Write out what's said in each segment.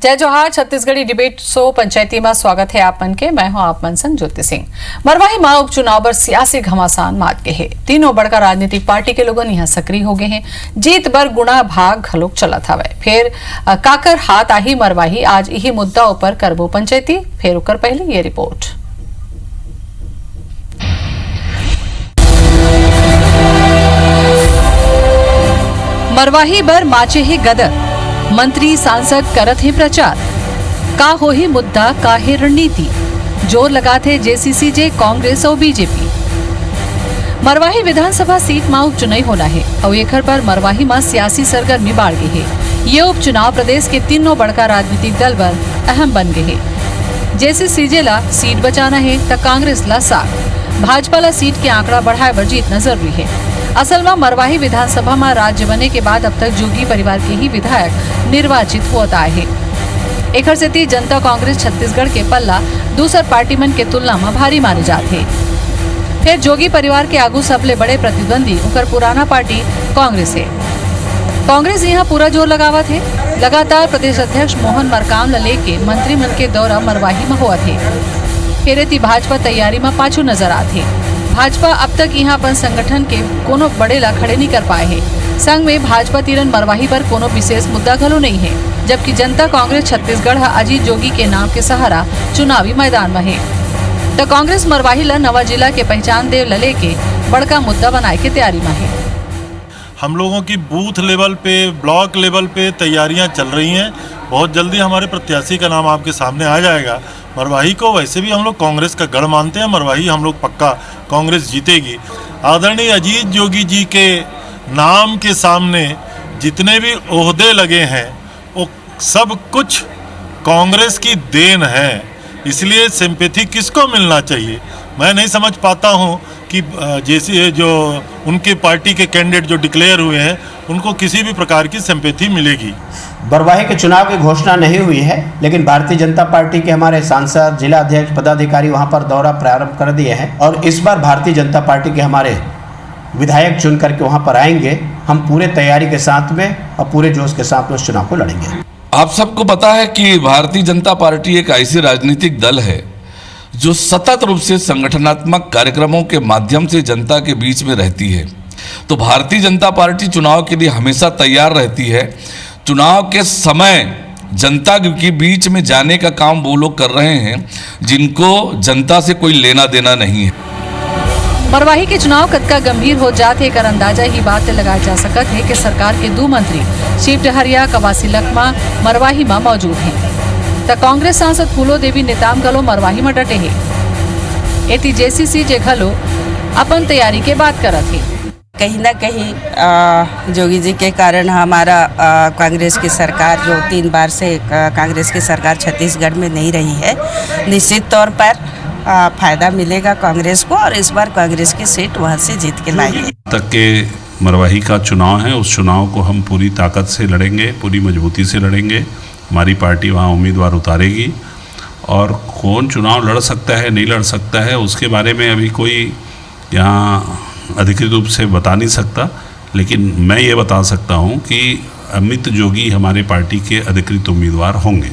जय जोहार। Chhattisgarhi debate show पंचायती में स्वागत है आप मन के। मैं हूं आप मन संग ज्योति सिंह। मरवाही मां उपचुनाव पर सियासी घमासान मात के है। तीनों बड़का राजनीतिक पार्टी के लोगन यहाँ सक्रिय हो गए हैं। जीत बर गुणा भाग घलोक चलत हवे। फिर काकर हाथ आही मरवाही आज यही मुद्दा ऊपर करबो पंचायती। फिर उकर पहले ये रिपोर्ट। मरवाही बर माचे ही गदर मंत्री सांसद करत है प्रचार। का हो ही मुद्दा का है रणनीति, जोर लगाते जेसीसीजे कांग्रेस और बीजेपी। मरवाही विधानसभा सीट में उपचुनाव होना है और एखर पर मरवाही में सियासी सरगर्मी बाढ़ गई है। ये उपचुनाव प्रदेश के तीनों बड़का राजनीतिक दल पर अहम बन गए है। जेसीसीजे ला सीट बचाना है तो कांग्रेस ला साख, भाजपा ला सीट के आंकड़ा बढ़ाए बर जीतना जरूरी है। असल में मरवाही विधानसभा में राज्य बनने के बाद अब तक जोगी परिवार के ही विधायक निर्वाचित होता है। एकर सेती जनता कांग्रेस छत्तीसगढ़ के पल्ला दूसर पार्टी मन के तुलना में भारी माने जाते। फिर जोगी परिवार के आगू सबले बड़े प्रतिद्वंदी उनकर पुराना पार्टी कांग्रेस है। कांग्रेस यहाँ पूरा जोर लगावत है। लगातार प्रदेश अध्यक्ष मोहन मरकाम ला लेके मंत्रिमंडल के दौरा मरवाही में हुआ थे। फिर भाजपा तैयारी में पाछू नजर आते। भाजपा अब तक यहाँ अपन संगठन के कोनो बड़े ला खड़े नहीं कर पाए हैं। संघ में भाजपा तीरन मरवाही पर कोनो विशेष मुद्दा घलो नहीं है, जबकि जनता कांग्रेस छत्तीसगढ़ अजीत जोगी के नाम के सहारा चुनावी मैदान में है। तो कांग्रेस मरवाही ला नवा जिला के पहचान देव ला लेके बड़का मुद्दा बनाए के तैयारी में है। हम लोगों की बूथ लेवल पे, ब्लॉक लेवल पे तैयारियां चल रही हैं। बहुत जल्दी हमारे प्रत्याशी का नाम आपके सामने आ जाएगा। मरवाही को वैसे भी हम लोग कांग्रेस का गढ़ मानते हैं। मरवाही हम लोग पक्का कांग्रेस जीतेगी। आदरणीय अजीत जोगी जी के नाम के सामने जितने भी ओहदे लगे हैं वो सब कुछ कांग्रेस की देन है। इसलिए सिंपैथी किसको मिलना चाहिए मैं नहीं समझ पाता हूँ कि जैसे जो उनके पार्टी के कैंडिडेट जो डिक्लेयर हुए हैं उनको किसी भी प्रकार की सिंपैथी मिलेगी। मरवाही के चुनाव की घोषणा नहीं हुई है, लेकिन भारतीय जनता पार्टी के हमारे सांसद, जिला अध्यक्ष, पदाधिकारी वहां पर दौरा प्रारंभ कर दिए हैं और इस बार भारतीय जनता पार्टी के हमारे विधायक चुन करके वहां पर आएंगे। हम पूरे तैयारी के साथ में और पूरे जोश के साथ में उस चुनाव को लड़ेंगे। आप सबको पता है कि भारतीय जनता पार्टी एक ऐसी राजनीतिक दल है जो सतत रूप से संगठनात्मक कार्यक्रमों के माध्यम से जनता के बीच में रहती है। तो भारतीय जनता पार्टी चुनाव के लिए हमेशा तैयार रहती है। चुनाव के समय जनता के बीच में जाने का काम वो लोग कर रहे हैं जिनको जनता से कोई लेना देना नहीं है। मरवाही के चुनाव कतका गंभीर हो जाते कर अंदाजा ही बात लगाया जा सकत है कि सरकार के दो मंत्री शिव डहरिया, कवासी लखमा मरवाही में मौजूद हैं। तो कांग्रेस सांसद फूलो देवी नेताम गलो मरवाही में डटे है। एती जेसीसीजे घलो अपन तैयारी के बात करत है। कहीं ना कहीं जोगी जी के कारण हमारा कांग्रेस की सरकार जो 3 बार से कांग्रेस की सरकार छत्तीसगढ़ में नहीं रही है, निश्चित तौर पर फायदा मिलेगा कांग्रेस को और इस बार कांग्रेस की सीट वहां से जीत के लाएंगे। तक के मरवाही का चुनाव है, उस चुनाव को हम पूरी ताकत से लड़ेंगे, पूरी मजबूती से लड़ेंगे। हमारी पार्टी वहाँ उम्मीदवार उतारेगी और कौन चुनाव लड़ सकता है नहीं लड़ सकता है उसके बारे में अभी कोई यहाँ अधिकृत रूप से बता नहीं सकता, लेकिन मैं ये बता सकता हूँ कि अमित जोगी हमारे पार्टी के अधिकृत उम्मीदवार होंगे।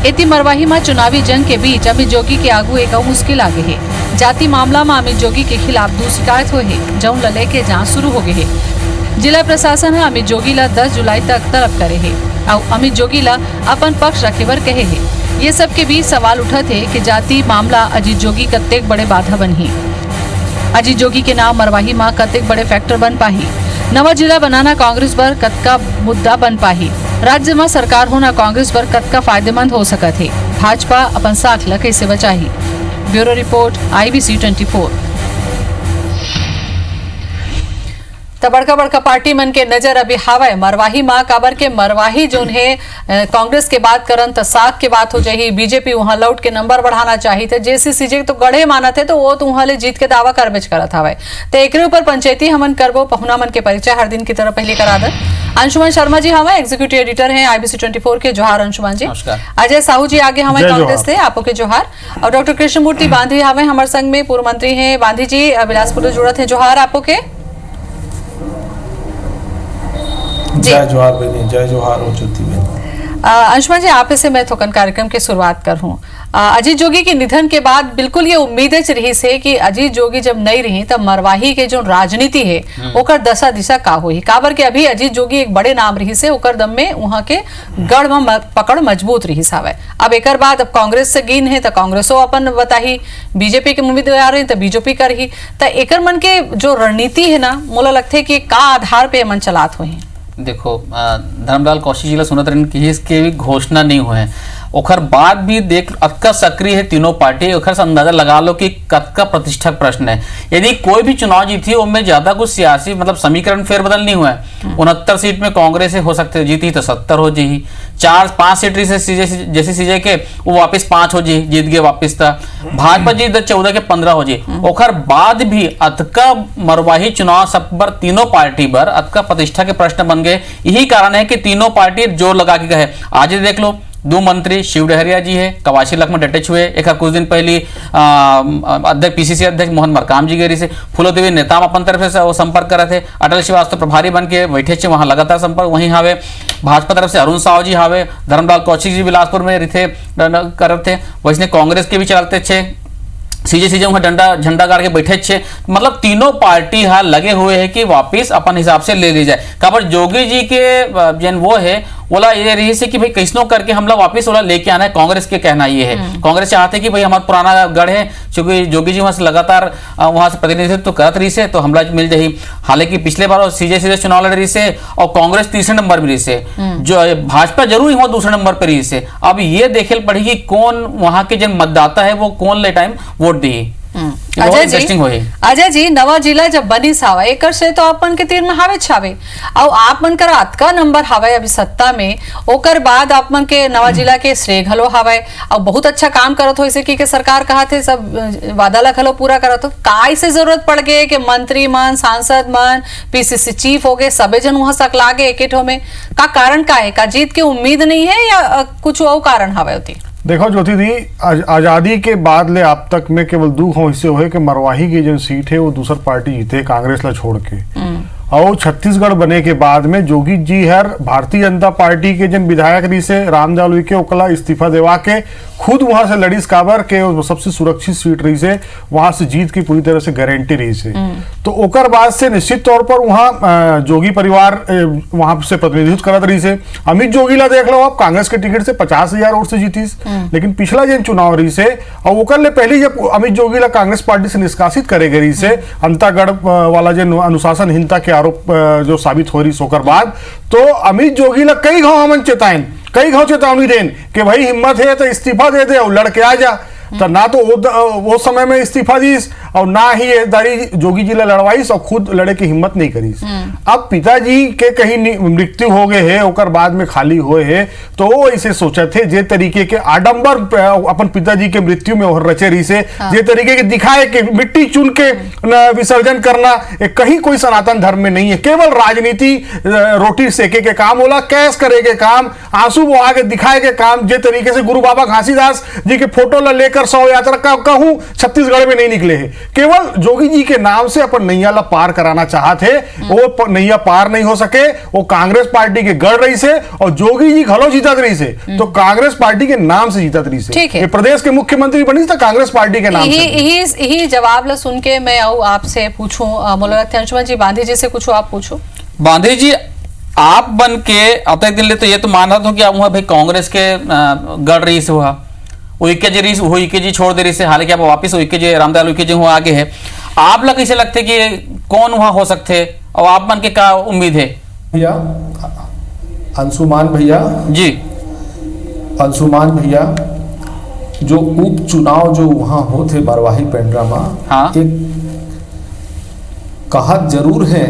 इति मरवाही में चुनावी जंग के बीच अमित जोगी के आगू एक मुश्किल आगे है। जाति मामला में अमित जोगी के खिलाफ 2 शिकायत हुए है, जौन ला लेके जांच शुरू हो गई है। जिला प्रशासन है अमित जोगी ला 10 जुलाई तक तलब करे है और अमित जोगी ला अपन पक्ष रखे बर कहे है। ये सब के बीच सवाल उठत है कि जाति मामला अजीत जोगी कतेक बड़े बाधा बनही। अजीत जोगी के नाम मरवाही मां कतेक बड़े फैक्टर बन पाही। नवा जिला बनाना कांग्रेस पर कतका मुद्दा बन पाही। राज्य में सरकार होना कांग्रेस पर कतका फायदेमंद हो सकत है। भाजपा अपन साख ला कैसे बचाही। Bureau report IBC 24। तो बड़का बड़का पार्टी मन के नजर अभी हावे मरवाही मां काबर के मरवाही जोन है कांग्रेस के बात करन तो साख के बात हो जाही। बीजेपी वहां लौट के नंबर बढ़ाना चाहिए थे। जेसीसीजे तो गढ़े मानत है तो वो तो वहां ले जीत के दावा करबेच करत हवे। तो एकरे ऊपर पंचायती हमन करबो पहुना मन के परिचय हर दिन की तरह पहले करा दे। अंशुमन शर्मा जी हमें एग्जीक्यूटिव एडिटर हैं IBC 24 के। जोहार अंशुमन जी। अजय साहू जी आगे हमें कांग्रेस थे, आपको के जोहार। और डॉक्टर कृष्णमूर्ति बांधी हमें हमारे संघ में पूर्व मंत्री हैं। बांधी जी बिलासपुर जुड़त है, जोहार आपको के। जय जोहार बहनी, जय जोहार ज्योति बहनी। अंशुमान जी, आप से मैं थोकन कार्यक्रम की शुरुआत कर हूँ। अजीत जोगी के निधन के बाद बिल्कुल ये उम्मीद रही से कि अजीत जोगी जब नहीं रही तब मरवाही के जो राजनीति है ओकर दशा दिशा का हुई, काबर के अभी अजीत जोगी एक बड़े नाम रही से ओकर दम में वहां के गढ़ में पकड़ मजबूत रही सावे। अब एक बाद अब कांग्रेस से गिन है तो कांग्रेसो अपन बताही, बीजेपी के उम्मीदवार है तो बीजेपी कर ही, तो एकर मन के जो रणनीति है ना, मोला लगते कि का आधार पे मन चलात हुई। देखो धर्मलाल कौशिक जी ला सुनत रहन कि इसके भी घोषणा नहीं हुए हैं, ओखर बाद भी देख अतका सक्रिय है तीनों पार्टी, ओखर से अंदाजा लगा लो कि कतका प्रतिष्ठक प्रश्न है। यदि कोई भी चुनाव जीती उनमें ज्यादा कुछ सियासी मतलब समीकरण फेरबदल नहीं हुआ है। 69 सीट में कांग्रेस से हो सकते जीती तो 70 हो जी, 4-5 सीट से जैसे सीजे के वो वापस 5 हो जी, जीत गए वापस था। भाजपा जीत 14 के 15 हो जी। ओखर बाद भी अतका मरवाही चुनाव सब पर तीनों पार्टी पर अतका प्रतिष्ठा के प्रश्न बन गए। यही कारण है कि तीनों पार्टी जोर लगा के कहे। आज देख लो 2 मंत्री शिव डहरिया जी है कवाशी लखमा डटे हुए, एक कुछ दिन पहले अध्यक्ष पीसीसी अध्यक्ष मोहन मरकाम जी गेरी से फूलो देवी नेता अपन तरफ से वो संपर्क करे थे, अटल श्रीवास्तव प्रभारी बन के बैठे थे वहां लगातार संपर्क वहीं हावे, भाजपा तरफ से अरुण साव जी हावे, धर्मलाल कौशिक जी बिलासपुर में रिथे करते थे, वैसे कांग्रेस के भी चलते थे, सीजे वहां झंडा गाड़ के बैठे छे। मतलब तीनों पार्टी हा लगे हुए है कि वापिस अपन हिसाब से ले ली जाए। काबर जोगी जी के जन वो है बोला ये रही से कि भाई कैसनो करके हम लोग वापिस बोला लेके आना है। कांग्रेस के कहना ये है, कांग्रेस चाहते कि भाई हमारा पुराना गढ़ है, क्योंकि जोगी जी वहां से लगातार वहां से प्रतिनिधित्व करत रही से तो हमला मिल जाही। हालांकि पिछले बार सीजे चुनाव लड़ रही से और कांग्रेस तीसरे नंबर में रही से, जो भाजपा जरूर ही दूसरे नंबर पर रही से। अब ये देखे पड़ेगी कौन वहां के जन मतदाता है वो कौन ले टाइम वोट दी। अजय जी नवा जिला जब बनी सावा एक से तो अपन के तीर में हावे छावे और आप मन कर अतका नंबर हावे अभी सत्ता में, ओकर बाद आप मन के नवा जिला के श्रेय घलो हावे और बहुत अच्छा काम करत हो, इसे की सरकार कहा थे सब वादा ला घलो पूरा करत हो। काय से जरूरत पड़ गए कि मंत्री मन सांसद मन पीसीसी चीफ हो गए सबे जन वहां सकला गए एकेठो में, का कारण का है? का जीत के उम्मीद नहीं है या कुछ और कारण हावे होती? देखो ज्योति दी, आजादी के बाद ले अब तक में केवल 2 हिस्से हुए कि मरवाही की जो सीट है वो दूसर पार्टी जीते कांग्रेस ला छोड़ के, और छत्तीसगढ़ बने के बाद में जोगी जी हर भारतीय जनता पार्टी के जन विधायक रही से रामदयाल उइके ओकला इस्तीफा देवा के खुद वहां से लड़ीस काबर के सबसे सुरक्षित सीट रही से वहां से जीत की पूरी तरह से गारंटी रही से। तो ओकर बाद से निश्चित तौर पर वहां जोगी परिवार वहां से प्रतिनिधित्व करत रही से। अमित जोगी ला देख लो आप कांग्रेस के टिकट से 50,000 वोट से जीतीस, लेकिन पिछला जन चुनाव रही से और ओकर ले पहले जब अमित जोगी ला कांग्रेस पार्टी से निष्कासित करे गई से अंतागढ़ वाला जन अनुशासनहीनता के आरोप जो साबित हो रही सोकर बाद, तो अमित जोगी ला कई घाव चेतावनी देन कि भाई हिम्मत है तो इस्तीफा दे दे और लड़के आ जा। तो ना तो वो समय में इस्तीफा दीस और ना ही दारी जोगी जी लड़वाईस और खुद लड़े की हिम्मत नहीं करीस। अब पिताजी के कहीं मृत्यु हो गए है ओकर बाद में खाली हुए है तो वो ऐसे सोचा थे जे तरीके के आडंबर अपन पिताजी के मृत्यु में और रचे रही से जे तरीके के दिखाए कि मिट्टी चुन के विसर्जन करना कहीं कोई सनातन धर्म में नहीं है। केवल राजनीति रोटी सेके के काम होला, कैश करे के काम, आंसू बहा के दिखाए के काम, जे तरीके से गुरु बाबा घासीदास जी के फोटो ला लेकर 100 यात्रा का कहूं छत्तीसगढ़ में नहीं निकले हैं। केवल जोगी जी के नाम से अपन नैया ला पार कराना चाहते, वो नैया पार नहीं हो सके। वो कांग्रेस पार्टी के गढ़ रही से और जोगी जी घलो जीतत रही से तो कांग्रेस पार्टी के नाम से जीतत रही से। ये प्रदेश के मुख्यमंत्री बनी था कांग्रेस पार्टी के नाम से। यही जवाब ला सुन के मैं आऊं आपसे पूछूं, मोला लगता है अंशुमान जी बांधे जी से कुछ आप पूछो। बांधे जी आप बन के अब तक दिन तो ये तो माना था कि आप वहां भाई कांग्रेस के गढ़ रही से वहां उइके जी छोड़ दे रही से, हालांकि आप वापिस उइके जी रामदयाल उइके जी आगे है। आप लोग कैसे लगते कि कौन वहां हो सकते और आप मन के क्या उम्मीद है? भैया अंशुमान भैया जी, अंशुमान भैया जो उपचुनाव जो वहां होते मरवाही पेंड्रा में, हाँ, एक कहा जरूर है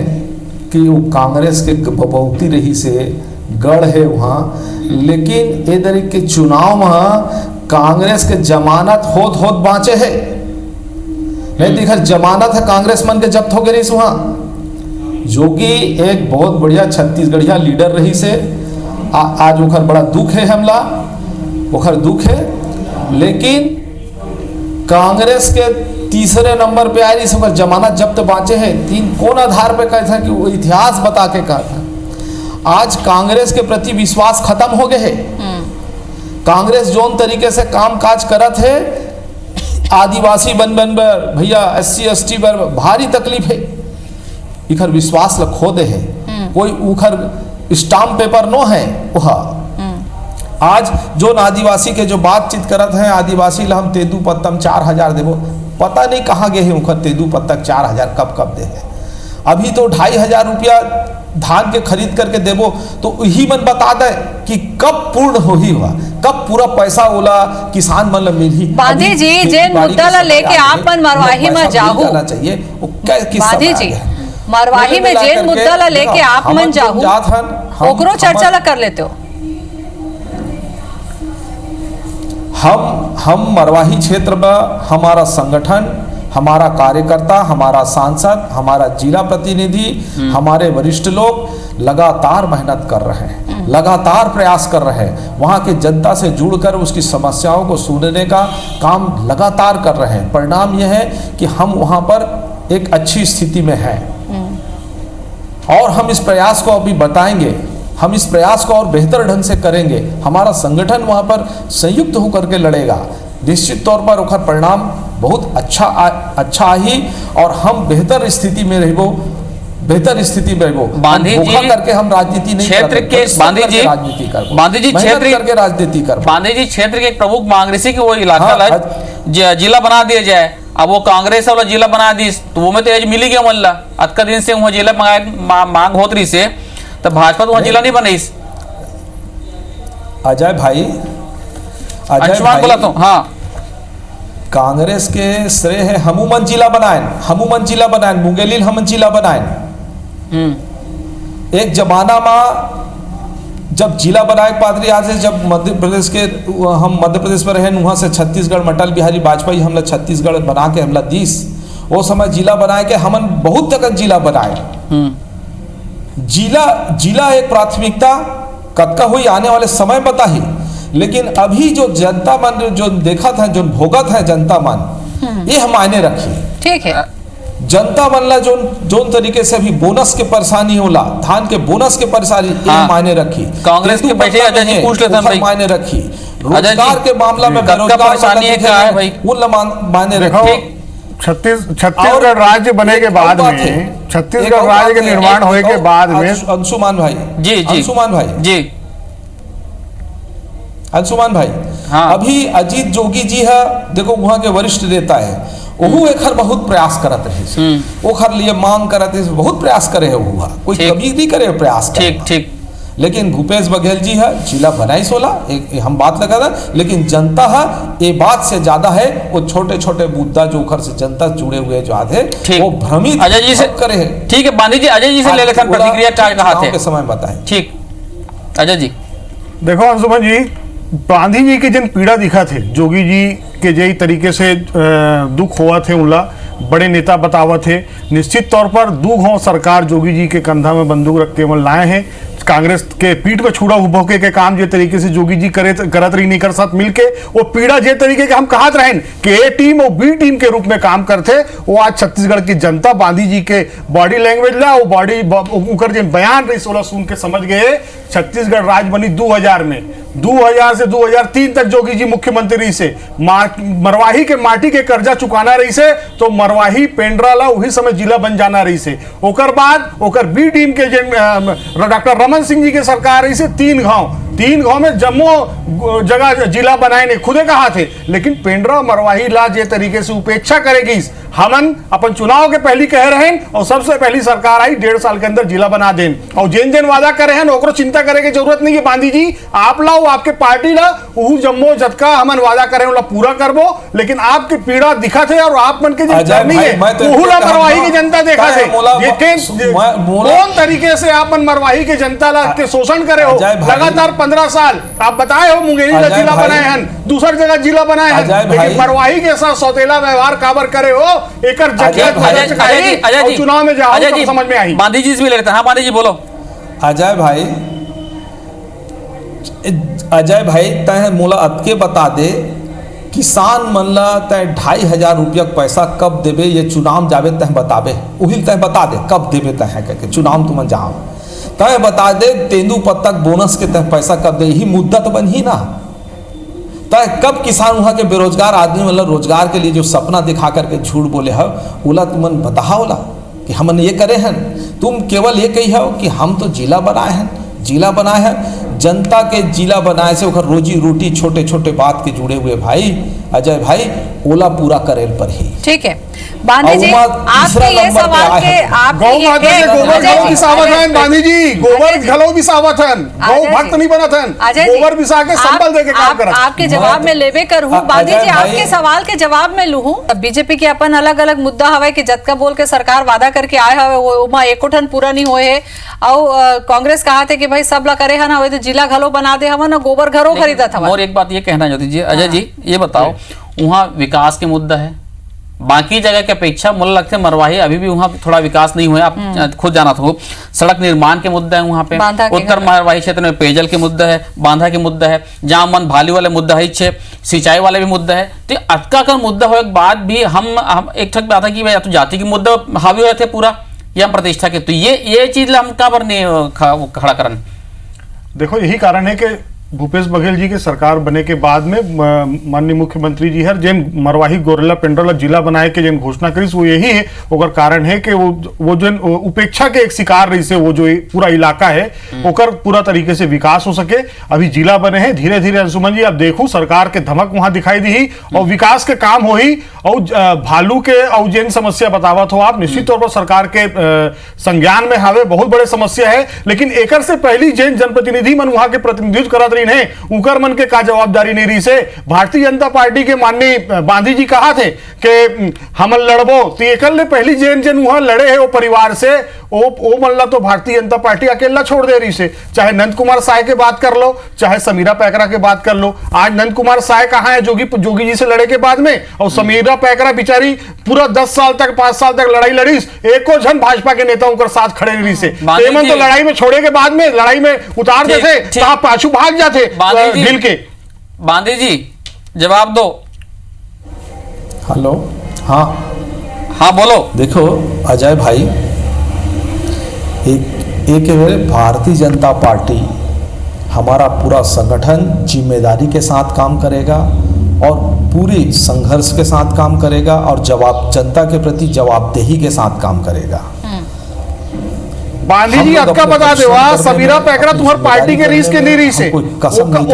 कि वो कांग्रेस के बपौती रही से गढ़ है वहां, लेकिन ए तरीके के चुनाव में कांग्रेस के जमानत होत बाँचे है नहीं दिखा, जमानत है कांग्रेस मन के जब्त हो गए रही वहां। जोगी एक बहुत बढ़िया छत्तीसगढ़िया लीडर रही से, आज ओखर बड़ा दुख है, हमला ओखर दुख है, लेकिन कांग्रेस के तीसरे नंबर पे आई रही से जमानत जब्त बाँचे है। कौन आधार पे कहा था कि वो इतिहास बता के कहा था। आज कांग्रेस के प्रति विश्वास खत्म हो गए है। कांग्रेस जोन तरीके से काम काज करत है, आदिवासी बन बर भैया SC ST पर भारी तकलीफ है, इखर विश्वास ल खो दे है, कोई उखर स्टाम्प पेपर नो है वह। आज जो आदिवासी के जो बातचीत करत हैं, आदिवासी ला हम तेदू पत्तम 4000 देवो, पता नहीं कहाँ गए हैं उखर तेदू पत्तक 4000 कब दे है। अभी तो 2500 रुपया धान के खरीद करके देवो तो यही मन बता दे कि कब पूर्ण हो ही हुआ, कब पूरा पैसा ओला किसान मन मिल ही। बांधी जी जेन मुद्दा ला लेके आप मन मरवाही में जाहू चाहिए वो किस बांधी जी मरवाही में जेन मुद्दा ला लेके आप मन जाहू ओकरो चर्चा ला कर लेते हो। हम मरवाही क्षेत्र में हमारा संगठन, हमारा कार्यकर्ता, हमारा सांसद, हमारा जिला प्रतिनिधि, हमारे वरिष्ठ लोग लगातार मेहनत कर रहे हैं, लगातार प्रयास कर रहे हैं, वहाँ के जनता से जुड़कर उसकी समस्याओं को सुनने का काम लगातार कर रहे हैं। परिणाम यह है कि हम वहाँ पर एक अच्छी स्थिति में हैं और हम इस प्रयास को अभी बताएंगे, हम इस प्रयास को और बेहतर ढंग से करेंगे। हमारा संगठन वहाँ पर संयुक्त होकर के लड़ेगा, निश्चित तौर पर उखर परिणाम बहुत अच्छा ही और हम बेहतर स्थिति में रहबो, बेहतर स्थिति में रहबो। बांधी जी करके हम राजनीति नहीं क्षेत्र के बांधी जी राजनीति कर, बांधी जी क्षेत्र करके राजनीति कर, बांधी जी क्षेत्र के एक प्रमुख मांग रही थी कि वो इलाका जिला बना दिया जाए। अब वो कांग्रेस वाला जिला बना दी तो वो में तो एज मिली गया मल्ला अतका दिन से वहाँ जिला मांग होत रही से, तो भाजपा तो वहाँ जिला नहीं बनाई। अजय भाई अंशुमान बोला तो हाँ, कांग्रेस के श्रेय है हमूमन जिला बनाए, मुंगेली हमन जिला बनाए। एक जमाना में जब जिला बनाए पादरी आज है, जब मध्य प्रदेश के हम मध्य प्रदेश में रहे, वहाँ से छत्तीसगढ़ अटल बिहारी वाजपेयी हमला छत्तीसगढ़ बना के हमला दीस, वो समय जिला बनाए के हमन बहुत तक जिला बनाए। जिला एक प्राथमिकता कतका हुई आने वाले समय बता ही, लेकिन अभी जो जनता मन जो देखा था, जो भोगत है जनता मन, ये मायने रखी। ठीक है, जनता मन ला जोन तरीके से अभी बोनस के परेशानी होला, धान के बोनस के परेशानी मायने रखी। कांग्रेस के बैठे अजय जी पूछ लेते हैं मायने रखी। रोजगार के मामला में बेरोजगार क्या है भाई, उन मायने रखी। छत्तीसगढ़ राज्य बने के बाद में, छत्तीसगढ़ राज्य के निर्माण होने के बाद में, अंशुमान भाई अंशुमान भाई हाँ। अभी अजीत जोगी जी है, देखो वहाँ के वरिष्ठ नेता है, वो एखर बहुत प्रयास करत रहे, ओखर लिए मांग करत रहे, बहुत प्रयास करे है, हुआ कोई कभी नहीं करे प्रयास करे। ठीक लेकिन भूपेश बघेल जी है जिला बनाई 16 हम बात लगा था, लेकिन जनता है ये बात से ज्यादा है वो छोटे छोटे मुद्दा जो ओखर से जनता जुड़े हुए जो आधे वो भ्रमित अजय जी से करे है। ठीक है बांधी जी, अजय जी से ले लेते हैं प्रतिक्रिया क्या कहा थे के समय बताएं। ठीक अजय जी देखो अंशुमन जी, गांधी जी के जन पीड़ा दिखा थे, जोगी जी के जई तरीके से दुख हुआ थे, उनला बड़े नेता बतावा थे। निश्चित तौर पर दुख हो सरकार जोगी जी के कंधा में बंदूक रखते हुए लाए हैं, कांग्रेस के पीठ पे छुड़ा भोके के काम जे तरीके से जोगी जी करत रही नहीं कर साथ मिलके वो पीड़ा जे तरीके के हम कहत रहें कि ए टीम और बी टीम के रूप में काम करते, वो आज छत्तीसगढ़ की जनता गांधी जी के बॉडी लैंग्वेज ला वो बॉडी उकर जो बयान रही 16 सुन के समझ गए। छत्तीसगढ़ राज्य बनी 2000 में, 2000 से 2003 तक जोगी जी मुख्यमंत्री रही से, मरवाही के माटी के कर्जा चुकाना रही से, तो मरवाही पेंड्रा ला वही समय जिला बन जाना रही से। ओकर बाद ओकर बी टीम के डॉक्टर रमन सिंह जी के सरकार रही से 3 गांव में जम्मू जगह जिला बनाए ने खुदे कहा थे, लेकिन पेंड्रा मरवाही ला जे तरीके से उपेक्षा करेगी, हमन अपन चुनाव के पहली कह रहे हैं और सबसे पहली सरकार आई 1.5 साल के अंदर जिला बना दें, और जेन वादा करे हैं ओकरो चिंता करे की जरूरत नहीं है। गांधी जी आप लाओ आपके पार्टी ला ऊ जम्मो जतका हमन वादा करे उला पूरा करबो, लेकिन आपकी पीड़ा दिखा थे और आप मन के जर्नी है उहुला मरवाही की जनता देखा थे कौन तरीके से आप मन मरवाही के जनता ला के शोषण करे हो लगातार 15 साल। आप बताए हो मुंगेली का जिला बनाए हैं, दूसरी जगह जिला बनाए हैं, लेकिन मरवाही के साथ सौतेला व्यवहार काबर करे हो चुनाव में जाओ तो समझ में आई। गांधी जी से भी लेते हैं। हाँ गांधी जी बोलो। अजय भाई तय मोला अतके बता दे, किसान मन ला तय 2500 रुपया पैसा कब देबे, ये चुनाव जावे तय बताबे, उही तय बता दे कब देबे तय करके चुनाव तुम जाओ तय बता दे, तेंदू पत्तक बोनस के तय पैसा कब दे, यही मुद्दा तो बन ही ना, तो कब किसान वहाँ के बेरोजगार आदमी मतलब रोजगार के लिए जो सपना दिखा करके झूठ बोले हो ओला तुमन बताओला कि हमन ये करे हैं। तुम केवल ये कही हो कि हम तो जिला बनाए हैं, जिला बनाए हैं, जनता के जिला बनाए से ओकर रोजी रोटी छोटे छोटे बात के जुड़े हुए भाई अजय भाई ओला पूरा करेल पर ही। ठीक है बांधी जी, आपके ये सवाल के आप गौ माता के गोबर घलो बिसावत हन बांधी जी, गोबर घलो बिसावत हन, गौ भक्त नहीं बनत हन, गोबर बिसा के संबल दे के काम करत। आपके जवाब में लेबे कर हूं बांधी जी, आपके सवाल के जवाब में लूं। बीजेपी के अपन अलग अलग मुद्दा हवे कि जतका बोल के सरकार वादा करके आए हवे वो उमा एको ठन पूरा नहीं होए है। और कांग्रेस कहा थे कि भाई सब ला करे हन हवे तो जिला घलो बना दे हवन, गोबर घरो खरीदत हवन। और एक बात ये कहना चाहती जी अजय जी, ये बताओ वहाँ विकास के मुद्दा है, बाकी जगह की अपेक्षा मुझे लगता है मरवाही अभी भी वहाँ थोड़ा विकास नहीं हुआ, आप खुद जाना था। सड़क निर्माण के मुद्दा है वहाँ पे, उत्तर मरवाही क्षेत्र में पेयजल के मुद्दा है, बांधा के मुद्दा है, जहाँ मन भाली वाले मुद्दा है, सिंचाई वाले भी मुद्दा है। तो अटका कर मुद्दा हो एक बात भी हम एक ठक बात है कि भाई तो जाति के मुद्दा हावी हुए थे पूरा या प्रतिष्ठा के, तो ये चीज हम कहाँ पर नहीं खड़ा करन। देखो यही कारण है कि भूपेश बघेल जी के सरकार बने के बाद में माननीय मुख्यमंत्री जी हर जेन मरवाही गोरेला पेंड्रा जिला बनाए के जेन घोषणा करी वो यही है। ओकर कारण है कि वो जो उपेक्षा के एक शिकार रही से वो जो पूरा इलाका है ओकर पूरा तरीके से विकास हो सके। अभी जिला बने हैं, धीरे धीरे अंशुमन जी अब देखो सरकार के धमक वहां दिखाई दी और विकास के काम हो ही। और भालू के और जेन समस्या बतावत हो आप, निश्चित तौर पर सरकार के संज्ञान में हावे बहुत बड़े समस्या है, लेकिन एकर से पहली जेन जनप्रतिनिधि मन वहां के प्रतिनिधित्व करत रही है उनकर मन के का जवाबदारी नहीं रही से। भारतीय जनता पार्टी के माननीय बांधी जी कहा थे कि हम लड़बो, तो एकल ने पहली जेन वहां लड़े है वो परिवार से वो मल्ला तो भारतीय जनता पार्टी अकेला छोड़ दे रही से। चाहे नंद कुमार साय के बात कर लो, चाहे समीरा पैकरा के बात कर लो। आज नंद कुमार साय कहां है जोगी जी से लड़े के बाद में, और समीरा पैकरा बेचारी पूरा 10 साल तक 5 साल तक लड़ाई लड़ी, एको जन भाजपा के नेताओं के साथ खड़े रही से। हेमंत तो लड़ाई में छोड़े के बाद में लड़ाई में उतार देते, कहां पाछू भाग जाते ढील के। बांधी जी जवाब दो। हेलो, हाँ हाँ बोलो। देखो अजय भाई, एक भारतीय जनता पार्टी हमारा पूरा संगठन जिम्मेदारी के साथ काम करेगा और पूरी संघर्ष के साथ काम करेगा और जनता के प्रति जवाबदेही के साथ काम करेगा। बांधी जी आपका बता दे समीरा पैकरा तुम्हारी पार्टी के रीस के नहीं रही से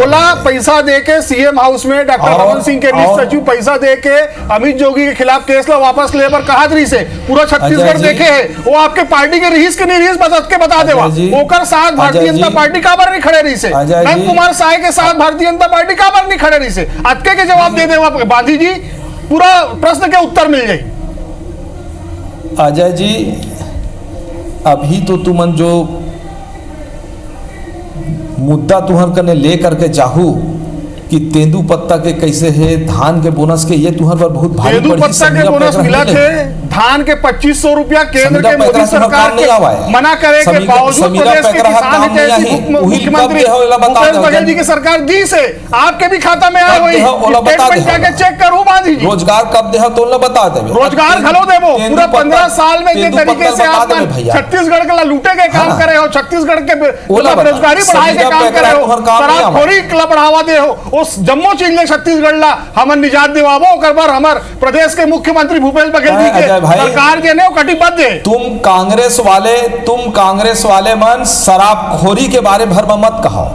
ओला पैसा देके सीएम हाउस में डॉक्टर रमन सिंह के रीस सचिव पैसा देके अमित जोगी के खिलाफ केस ला वापस ले पर कहा रही से पूरा छत्तीसगढ़ देखे है वो आपके पार्टी के रीस के नहीं रीस बता दे ओकर साथ भारतीय जनता पार्टी का बार नहीं खड़े रही से। नंद कुमार साय के साथ भारतीय जनता पार्टी का बार नहीं खड़े रही से। अटके के जवाब दे दे बांधी जी, पूरा प्रश्न के उत्तर मिल जाए। अजय जी अभी तो तुमन जो मुद्दा तुहर कने ले करके जाहू कि तेंदू पत्ता के कैसे है, धान के बोनस के, ये तुहर पर बहुत भारी तेंदू पत्ता के बोनस मिला थे, धान के 2500 रुपया केंद्र के मोदी सरकार के मना करे के बावजूद प्रदेश के किसान जैसी मुख्यमंत्री भूपेश बघेल जी की सरकार दी से आपके भी खाता में आए वही स्टेटमेंट जाके चेक करो बांधी जी। रोजगार कब दे तो बता दे, रोजगार घलो देबो पूरा 15 साल में जिस तरीके से आप छत्तीसगढ़ के लूटे के काम करे हो, छत्तीसगढ़ के बेरोजगारी बढ़ाए के काम करे हो, शराबखोरी के बढ़ावा दे हो, उस जम्मो चीज ले छत्तीसगढ़ ला हमन निजात दिवाबो ओकर बार हमर प्रदेश के मुख्यमंत्री भूपेश बघेल जी के सरकार जे ने कटिबद्ध है। तुम कांग्रेस वाले मन शराबखोरी के बारे भर में मत कहो।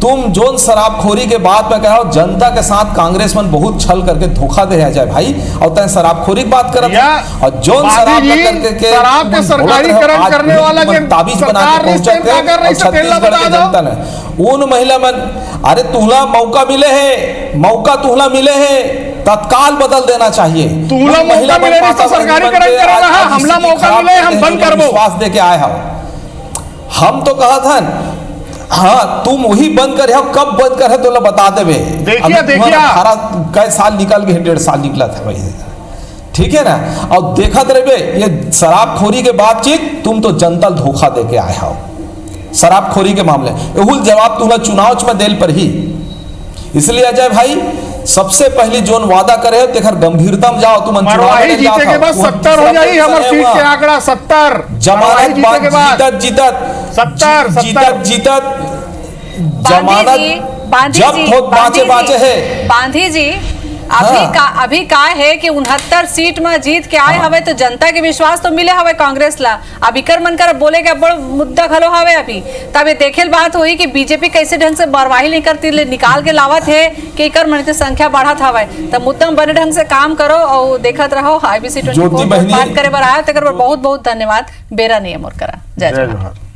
तुम जोन शराबखोरी के बात में कहो, जनता के साथ कांग्रेस मन बहुत छल करके धोखा दे रहा है भाई, और तय शराबखोरी की बात करत है और जोन शराब के सरकारीकरण करने वाला के ताबीज बना के पहुंचते और छत्तीसगढ़ की जनता ने उन महिला मन, अरे तुहला मौका मिले है तत्काल बदल देना चाहिए। तुहला मौका मिले तो सरकारीकरण करेगा, हमला मौका मिले हम बंद करबो, विश्वास दे के आए हो। हम तो कहा था हाँ तुम वही बंद करे हो, कब बंद करे तो बता देवे। देखिए 18 साल निकल गए, 1.5 साल निकला था भाई, ठीक है ना। और देखा रहे ये शराबखोरी के बातचीत, तुम तो जनता धोखा दे के आए हो शराबखोरी के मामले। एहुल जवाब तुम्हें चुनाव में देल पर ही, इसलिए अजय भाई सबसे पहली जोन वादा करे तेखर गंभीरता में जाओ। तुम मरवाही जीते के बाद 70 हो जाई, हमर सीट के आंकड़ा 70 जमानत जीतत 70 जीतत जमानत बांधी जब जी, थोक बाँचे बाँचे है बांधी जी हाँ। अभी का है कि 69 सीट में जीत के आए हवे तो जनता के विश्वास तो मिले हवे कांग्रेस ला। अभी कर मन कर बोले के बड़ मुद्दा खलो हवे अभी तब ये देखेल बात हुई कि बीजेपी कैसे ढंग से बरवाही नहीं करती ले निकाल के लावत है कि कर मन संख्या बढ़त हवे तब मुद्दा बने ढंग से काम करो और देखत रहो IBC 24 बात करे बर आया तकर बहुत बहुत धन्यवाद। बेरा नियम और करा। जय जवाहर।